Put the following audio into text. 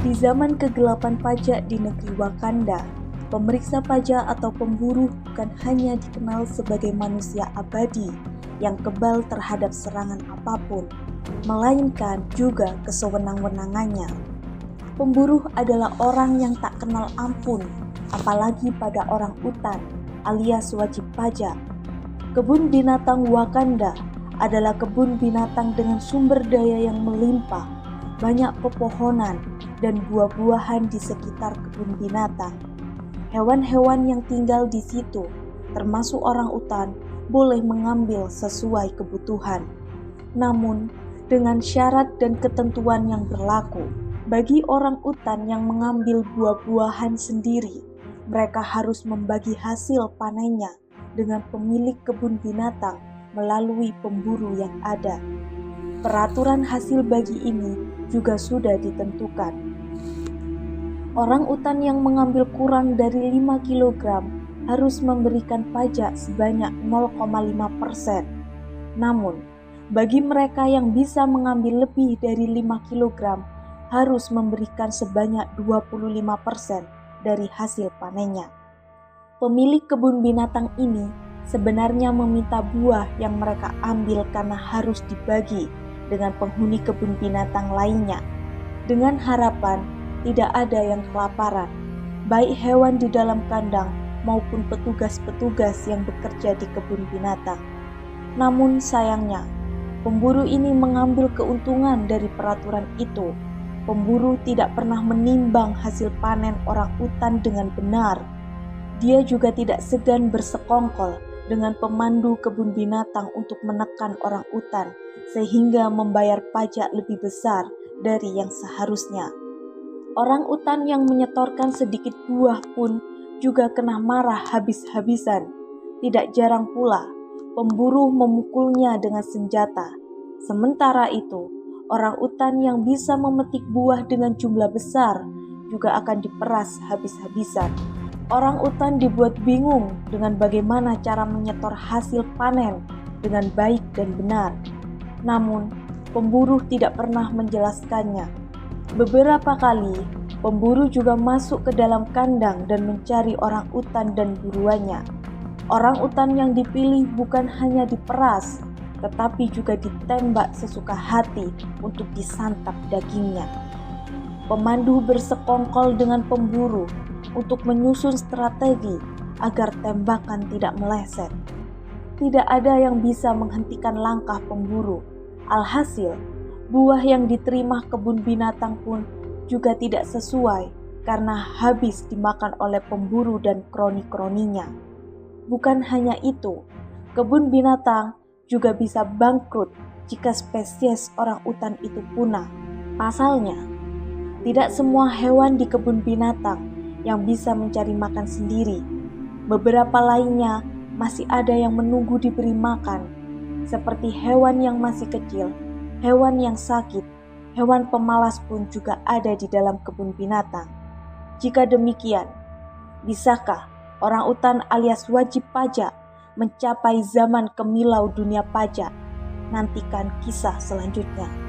Di zaman kegelapan pajak di negeri Wakanda, pemeriksa pajak atau pemburu bukan hanya dikenal sebagai manusia abadi yang kebal terhadap serangan apapun, melainkan juga kesewenang-wenangannya. Pemburu adalah orang yang tak kenal ampun, apalagi pada orang utan alias wajib pajak. Kebun binatang Wakanda adalah kebun binatang dengan sumber daya yang melimpah, banyak pepohonan dan buah-buahan di sekitar kebun binatang. Hewan-hewan yang tinggal di situ, termasuk orang utan, boleh mengambil sesuai kebutuhan. Namun, dengan syarat dan ketentuan yang berlaku, bagi orang utan yang mengambil buah-buahan sendiri, mereka harus membagi hasil panennya dengan pemilik kebun binatang melalui pemburu yang ada. Peraturan hasil bagi ini juga sudah ditentukan. Orang utan yang mengambil kurang dari 5 kg harus memberikan pajak sebanyak 0,5%. Namun, bagi mereka yang bisa mengambil lebih dari 5 kg harus memberikan sebanyak 25% dari hasil panennya. Pemilik kebun binatang ini sebenarnya meminta buah yang mereka ambil karena harus dibagi dengan penghuni kebun binatang lainnya, dengan harapan tidak ada yang kelaparan, baik hewan di dalam kandang maupun petugas-petugas yang bekerja di kebun binatang. Namun sayangnya, pemburu ini mengambil keuntungan dari peraturan itu. Pemburu tidak pernah menimbang hasil panen orang utan dengan benar. Dia juga tidak segan bersekongkol dengan pemandu kebun binatang untuk menekan orang utan sehingga membayar pajak lebih besar dari yang seharusnya. Orang utan yang menyetorkan sedikit buah pun juga kena marah habis-habisan. Tidak jarang pula, pemburu memukulnya dengan senjata. Sementara itu, orang utan yang bisa memetik buah dengan jumlah besar juga akan diperas habis-habisan. Orang utan dibuat bingung dengan bagaimana cara menyetor hasil panen dengan baik dan benar. Namun, pemburu tidak pernah menjelaskannya. Beberapa kali, pemburu juga masuk ke dalam kandang dan mencari orang utan dan buruannya. Orang utan yang dipilih bukan hanya diperas, tetapi juga ditembak sesuka hati untuk disantap dagingnya. Pemandu bersekongkol dengan pemburu untuk menyusun strategi agar tembakan tidak meleset. Tidak ada yang bisa menghentikan langkah pemburu. Alhasil, buah yang diterima kebun binatang pun juga tidak sesuai karena habis dimakan oleh pemburu dan kroni-kroninya. Bukan hanya itu, kebun binatang juga bisa bangkrut jika spesies orang utan itu punah. Pasalnya, tidak semua hewan di kebun binatang yang bisa mencari makan sendiri. Beberapa lainnya masih ada yang menunggu diberi makan, seperti hewan yang masih kecil, hewan yang sakit, hewan pemalas pun juga ada di dalam kebun binatang. Jika demikian, bisakah orang utan alias wajib pajak mencapai zaman kemilau dunia pajak? Nantikan kisah selanjutnya.